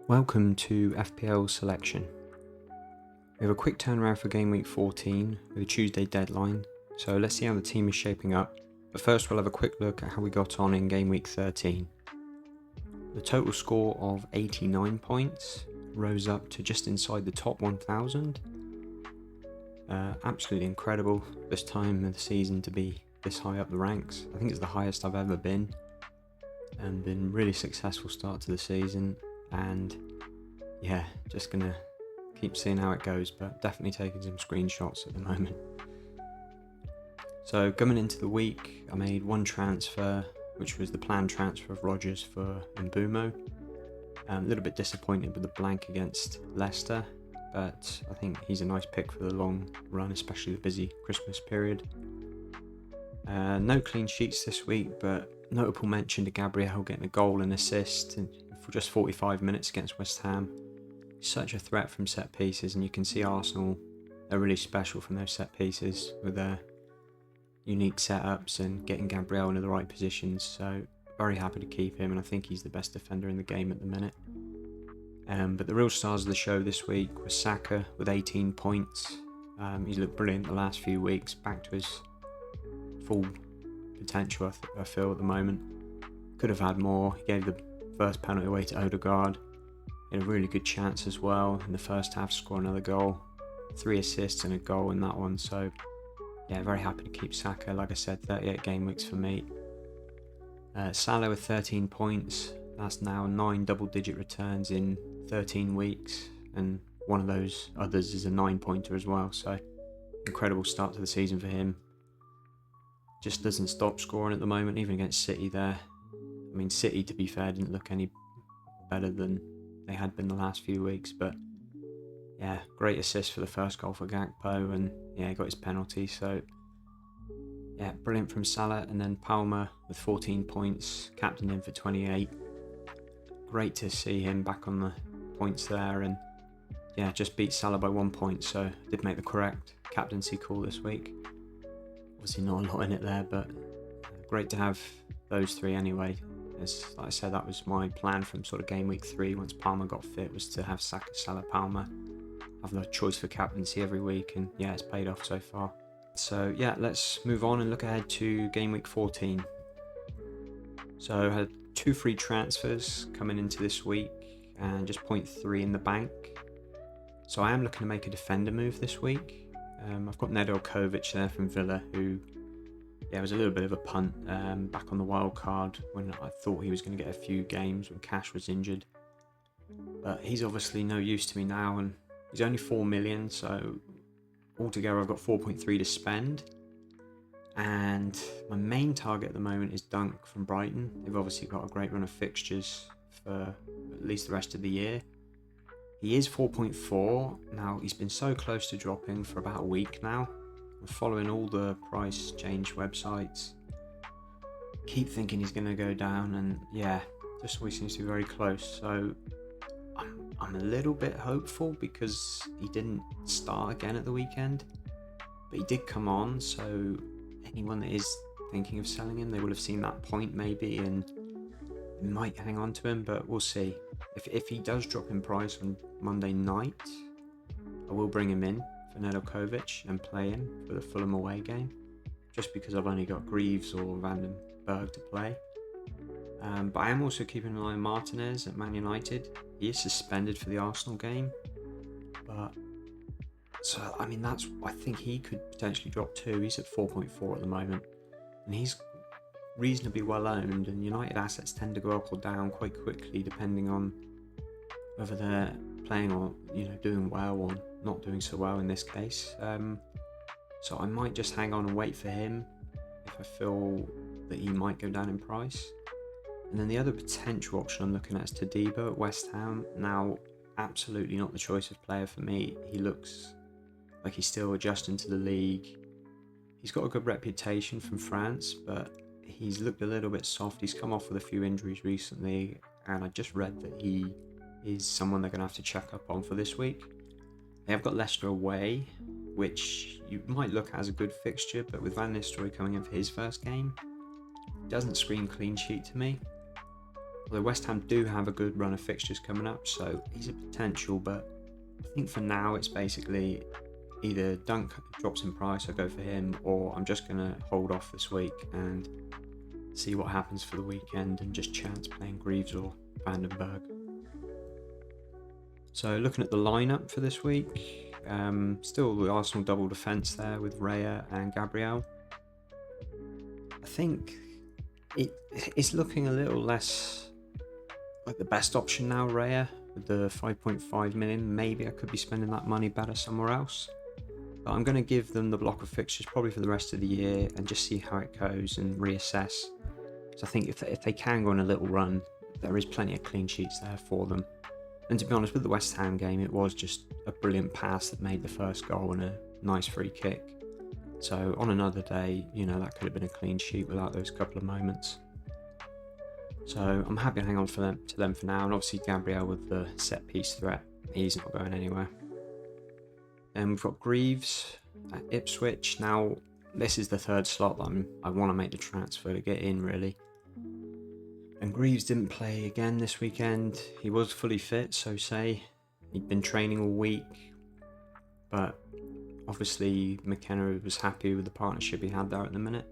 Welcome to FPL Selection. We have a quick turnaround for Game Week 14 with a Tuesday deadline, so let's see how the team is shaping up. But first we'll have a quick look at how we got on in Game Week 13. The total score of 89 points rose up to just inside the top 1000. Absolutely incredible this time of the season to be this high up the ranks. I think it's the highest I've ever been, and been really successful start to the season. And yeah, just gonna keep seeing how it goes, but definitely taking some screenshots at the moment. So coming into the week, I made one transfer, which was the planned transfer of Rodgers for Mbumo. A little bit disappointed with the blank against Leicester, but I think he's a nice pick for the long run, especially the busy Christmas period. No clean sheets this week, but notable mention to Gabriel getting a goal and assist for just 45 minutes against West Ham. Such a threat from set pieces, and you can see Arsenal are really special from those set pieces with their unique setups and getting Gabriel into the right positions. So very happy to keep him, and I think he's the best defender in the game at the minute. But the real stars of the show this week was Saka with 18 points. He's looked brilliant the last few weeks, back to his full potential I feel at the moment. Could have had more. He gave the first penalty away to Odegaard. He had a really good chance as well in the first half to score another goal. 3 assists and a goal in that one. So yeah, very happy to keep Saka. Like I said, 38 game weeks for me. Salah with 13 points. That's now 9 double-digit returns in 13 weeks, and one of those others is a 9-pointer as well. So incredible start to the season for him. Just doesn't stop scoring at the moment, even against City there. I mean, City, to be fair, didn't look any better than they had been the last few weeks, but yeah, great assist for the first goal for Gakpo, and yeah, he got his penalty. So yeah, brilliant from Salah. And then Palmer with 14 points, captained him for 28. Great to see him back on the points there, and yeah, just beat Salah by 1 point, so did make the correct captaincy call this week. Obviously not a lot in it there, but great to have those three anyway. As like I said, that was my plan from sort of game week 3 once Palmer got fit, was to have Saka, Salah, Palmer, have the choice for captaincy every week, and yeah, it's paid off so far. So yeah, let's move on and look ahead to game week 14. So I had 2 free transfers coming into this week and just 0.3 in the bank. So I am looking to make a defender move this week. I've got Nedeljkovic there from Villa, who was a little bit of a punt back on the wild card when I thought he was going to get a few games when Cash was injured. But he's obviously no use to me now, and he's only 4 million, so altogether I've got 4.3 to spend. And my main target at the moment is Dunk from Brighton. They've obviously got a great run of fixtures for at least the rest of the year. He is 4.4. Now, he's been so close to dropping for about a week now. I'm following all the price change websites. Keep thinking he's going to go down, and yeah, just always seems to be very close. So I'm a little bit hopeful because he didn't start again at the weekend, but he did come on. So anyone that is thinking of selling him, they will have seen that point maybe and might hang on to him, but we'll see. If he does drop in price on Monday night, I will bring him in for Nedeljkovic and play him for the Fulham away game, just because I've only got Greaves or Vandenberg to play. But I am also keeping an eye on Martinez at Man United. He is suspended for the Arsenal game, but so I mean I think he could potentially drop too. He's at 4.4 at the moment, and he's reasonably well owned, and United assets tend to go up or down quite quickly depending on whether they're playing or doing well or not doing so well in this case. So I might just hang on and wait for him if I feel that he might go down in price. And then the other potential option I'm looking at is Todibo at West Ham. Now, absolutely not the choice of player for me. He looks like he's still adjusting to the league. He's got a good reputation from France, but he's looked a little bit soft. He's come off with a few injuries recently, and I just read that he is someone they're going to have to check up on for this week. They have got Leicester away, which you might look at as a good fixture, but with Van Nistelrooy coming in for his first game, it doesn't scream clean sheet to me. Although West Ham do have a good run of fixtures coming up, so he's a potential, but I think for now it's basically either Dunk drops in price, I go for him, or I'm just going to hold off this week and see what happens for the weekend and just chance playing Greaves or Vandenberg. So looking at the lineup for this week, still the Arsenal double defence there with Raya and Gabriel. I think it's looking a little less like the best option now, Raya, with the 5.5 million. Maybe I could be spending that money better somewhere else. But I'm going to give them the block of fixtures probably for the rest of the year and just see how it goes and reassess. So I think if they can go on a little run, there is plenty of clean sheets there for them. And to be honest, with the West Ham game, it was just a brilliant pass that made the first goal and a nice free kick. So on another day, that could have been a clean sheet without those couple of moments. So I'm happy to hang on to them for now. And obviously Gabriel with the set piece threat, he's not going anywhere. And we've got Greaves at Ipswich. Now, this is the third slot that I want to make the transfer to get in, really. And Greaves didn't play again this weekend. He was fully fit, so say. He'd been training all week. But obviously McKenna was happy with the partnership he had there at the minute.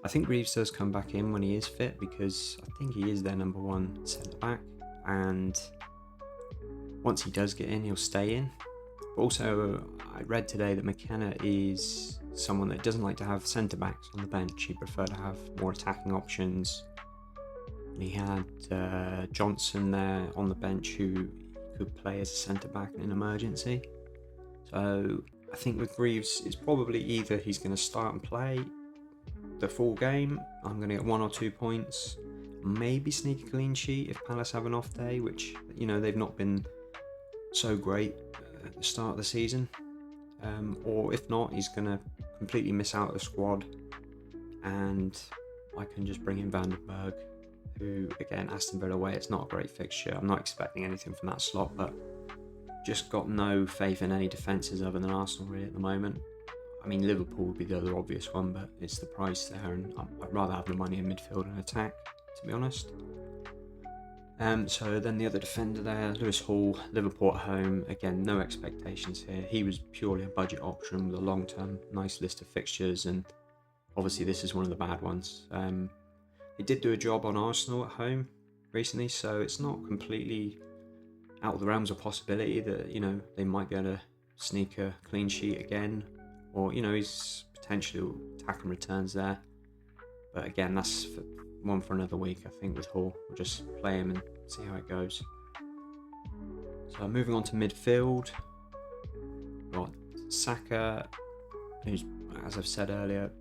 I think Greaves does come back in when he is fit, because I think he is their number one centre-back. And once he does get in, he'll stay in. Also, I read today that McKenna is someone that doesn't like to have centre-backs on the bench. He'd prefer to have more attacking options. And he had Johnson there on the bench who could play as a centre-back in an emergency. So I think with Greaves, it's probably either he's going to start and play the full game, I'm going to get 1 or 2 points, maybe sneak a clean sheet if Palace have an off day, which, they've not been so great at the start of the season. Or if not, he's going to completely miss out the squad, and I can just bring in Vandenberg, who, again, Aston Villa away, it's not a great fixture. I'm not expecting anything from that slot, but just got no faith in any defences other than Arsenal really at the moment. I mean, Liverpool would be the other obvious one, but it's the price there, and I'd rather have the money in midfield and attack, to be honest. So then the other defender there, Lewis Hall, Liverpool at home. Again, no expectations here. He was purely a budget option with a long-term nice list of fixtures, and obviously this is one of the bad ones. He did do a job on Arsenal at home recently, so it's not completely out of the realms of possibility that, they might be able to sneak a clean sheet again, or, he's potentially attack and returns there. But again, that's one for another week, I think, with Hall. We'll just play him and see how it goes. So moving on to midfield, we've got Saka, who's, as I've said earlier,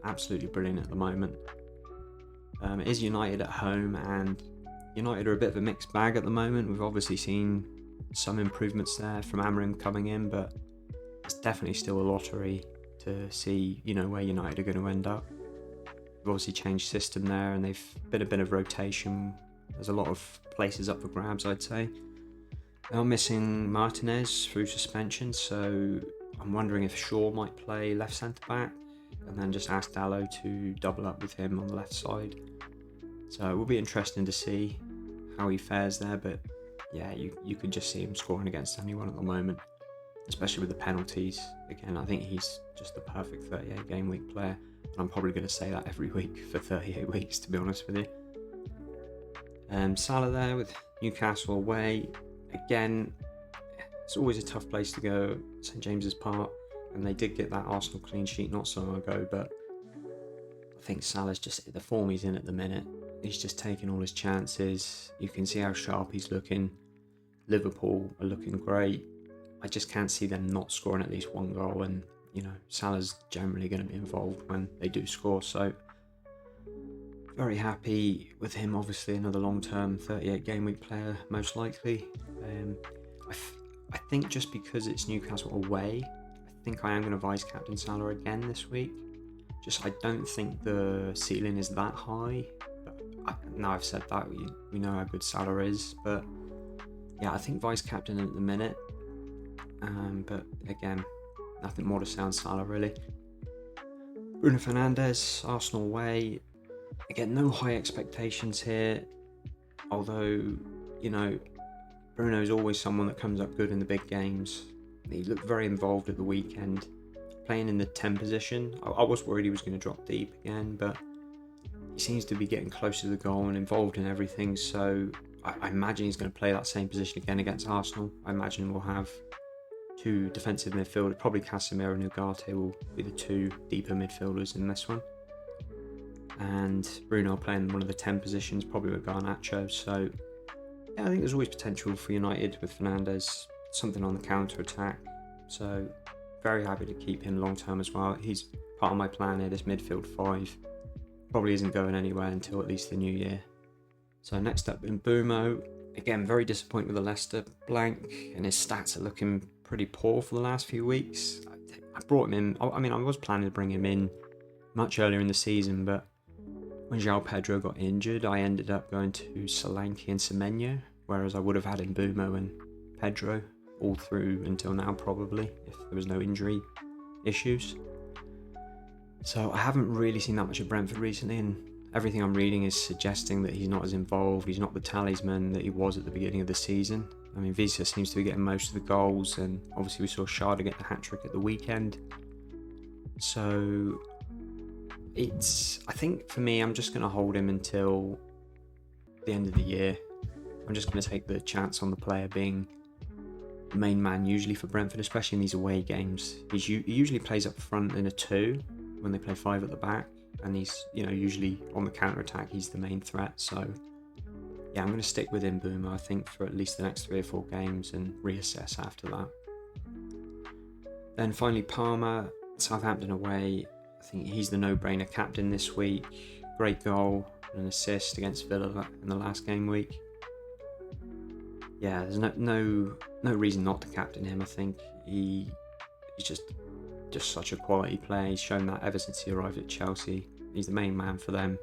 absolutely brilliant at the moment. It is United at home, and United are a bit of a mixed bag at the moment. We've obviously seen some improvements there from Amorim coming in, but it's definitely still a lottery to see, where United are going to end up. We've obviously changed system there, and they've been a bit of rotation. There's a lot of places up for grabs, I'd say. They're missing Martinez through suspension, so I'm wondering if Shaw might play left centre-back, and then just ask Dallo to double up with him on the left side. So it will be interesting to see how he fares there, but yeah, you could just see him scoring against anyone at the moment, especially with the penalties. Again, I think he's just the perfect 38 game week player, and I'm probably going to say that every week for 38 weeks, to be honest with you. Salah there with Newcastle away. Again, it's always a tough place to go, St James's Park, and they did get that Arsenal clean sheet not so long ago, but I think Salah's just, the form he's in at the minute, he's just taking all his chances. You can see how sharp he's looking. Liverpool are looking great. I just can't see them not scoring at least one goal, and Salah's generally going to be involved when they do score, so very happy with him. Obviously another long-term 38 game week player, most likely. I think just because it's Newcastle away, I think I am going to vice captain Salah again this week. Just I don't think the ceiling is that high. But now I've said that, we know how good Salah is, but yeah, I think vice captain at the minute. But again, nothing more to say on Salah really. Bruno Fernandes, Arsenal away. Again, no high expectations here. although, you know, Bruno's always someone that comes up good in the big games. He looked very involved at the weekend, playing in the 10 position. I was worried he was going to drop deep again, but he seems to be getting close to the goal and involved in everything, so I imagine he's going to play that same position again against Arsenal. I imagine we'll have two defensive midfielders, probably Casemiro and Ugarte will be the two deeper midfielders in this one. And Bruno playing one of the 10 positions, probably with Garnacho. So yeah, I think there's always potential for United with Fernandes, something on the counter attack. So very happy to keep him long term as well. He's part of my plan here, this midfield 5. Probably isn't going anywhere until at least the new year. So next up in Mbeumo, again very disappointed with the Leicester blank, and his stats are looking pretty poor for the last few weeks. I brought him in, I mean I was planning to bring him in much earlier in the season, but when João Pedro got injured I ended up going to Solanke and Semenyo, whereas I would have had Mbeumo and Pedro all through until now probably, if there was no injury issues. So I haven't really seen that much of Brentford recently, and everything I'm reading is suggesting that he's not as involved, he's not the talisman that he was at the beginning of the season. I mean, Visa seems to be getting most of the goals, and obviously we saw Schade get the hat-trick at the weekend. So I think for me, I'm just going to hold him until the end of the year. I'm just going to take the chance on the player being the main man usually for Brentford, especially in these away games. He usually plays up front in a 2 when they play 5 at the back, and he's, you know, usually on the counter attack he's the main threat. So yeah, I'm going to stick with Mbeumo I think for at least the next 3 or 4 games and reassess after that. Then finally Palmer, Southampton away. I think he's the no-brainer captain this week. Great goal and an assist against Villa in the last game week. Yeah, there's no reason not to captain him. I think he's just such a quality player. He's shown that ever since he arrived at Chelsea. He's the main man for them.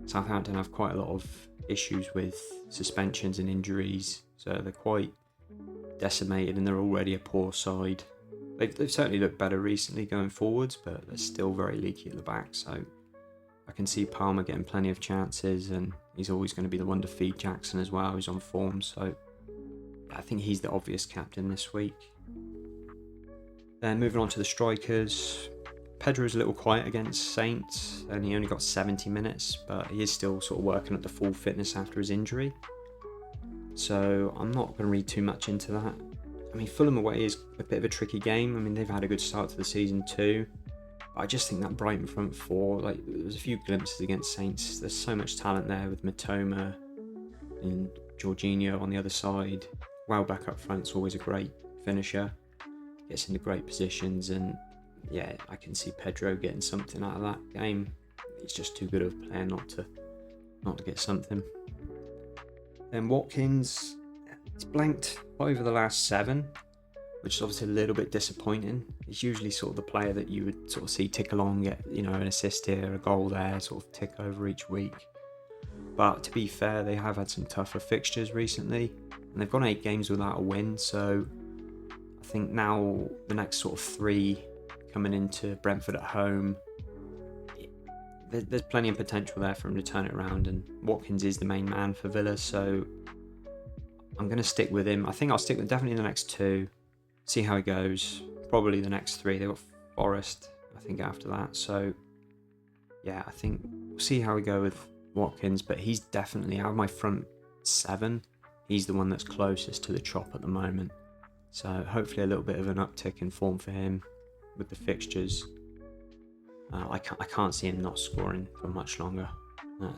Southampton have quite a lot of issues with suspensions and injuries, so they're quite decimated and they're already a poor side. They've certainly looked better recently going forwards, but they're still very leaky at the back, so I can see Palmer getting plenty of chances, and he's always going to be the one to feed Jackson as well, who's on form, so I think he's the obvious captain this week. Then moving on to the strikers, Pedro's a little quiet against Saints, and he only got 70 minutes, but he is still sort of working at the full fitness after his injury, so I'm not going to read too much into that. I mean, Fulham away is a bit of a tricky game. I mean, they've had a good start to the season too. But I just think that Brighton front 4, like, there's a few glimpses against Saints. There's so much talent there with Matoma and Jorginho on the other side. Welbeck up front's always a great finisher. Gets into great positions, and yeah, I can see Pedro getting something out of that game. He's just too good of a player not to get something. Then Watkins, it's blanked over the last 7, which is obviously a little bit disappointing. He's usually sort of the player that you would sort of see tick along, get, you know, an assist here, a goal there, sort of tick over each week. But to be fair, they have had some tougher fixtures recently, and they've gone 8 games without a win, so I think now the next sort of 3 coming into Brentford at home, there's plenty of potential there for him to turn it around, and Watkins is the main man for Villa, so I'm going to stick with him. I think I'll stick with definitely the next 2, see how he goes. Probably the next 3. They've got Forest, I think, after that. So, yeah, I think we'll see how we go with Watkins. But he's definitely, out of my front 7, he's the one that's closest to the chop at the moment. So, hopefully a little bit of an uptick in form for him with the fixtures. I can't see him not scoring for much longer.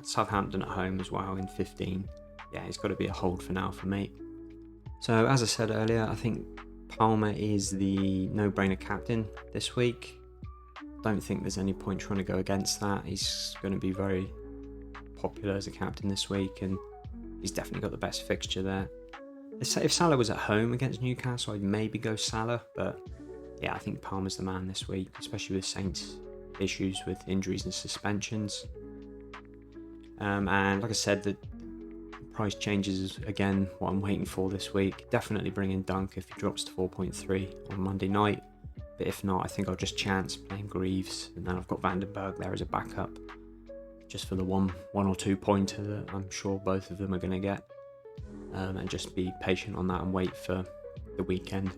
Southampton at home as well in 15. Yeah, it's got to be a hold for now for me. So as I said earlier, I think Palmer is the no-brainer captain this week. Don't think there's any point trying to go against that. He's going to be very popular as a captain this week, and he's definitely got the best fixture there. If Salah was at home against Newcastle, I'd maybe go Salah, but yeah, I think Palmer's the man this week, especially with Saints' issues with injuries and suspensions. And like I said, the price changes is again what I'm waiting for this week. Definitely bring in Dunk if he drops to 4.3 on Monday night, but if not, I think I'll just chance playing Greaves, and then I've got Vandenberg there as a backup. just for the one or two pointer that I'm sure both of them are going to get, and just be patient on that and wait for the weekend.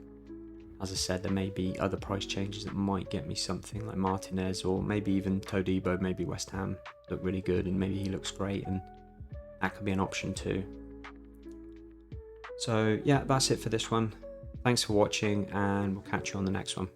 As I said, there may be other price changes that might get me something like Martinez, or maybe even Todibo. Maybe West Ham look really good and maybe he looks great, and that could be an option too. So yeah, that's it for this one. Thanks for watching, and we'll catch you on the next one.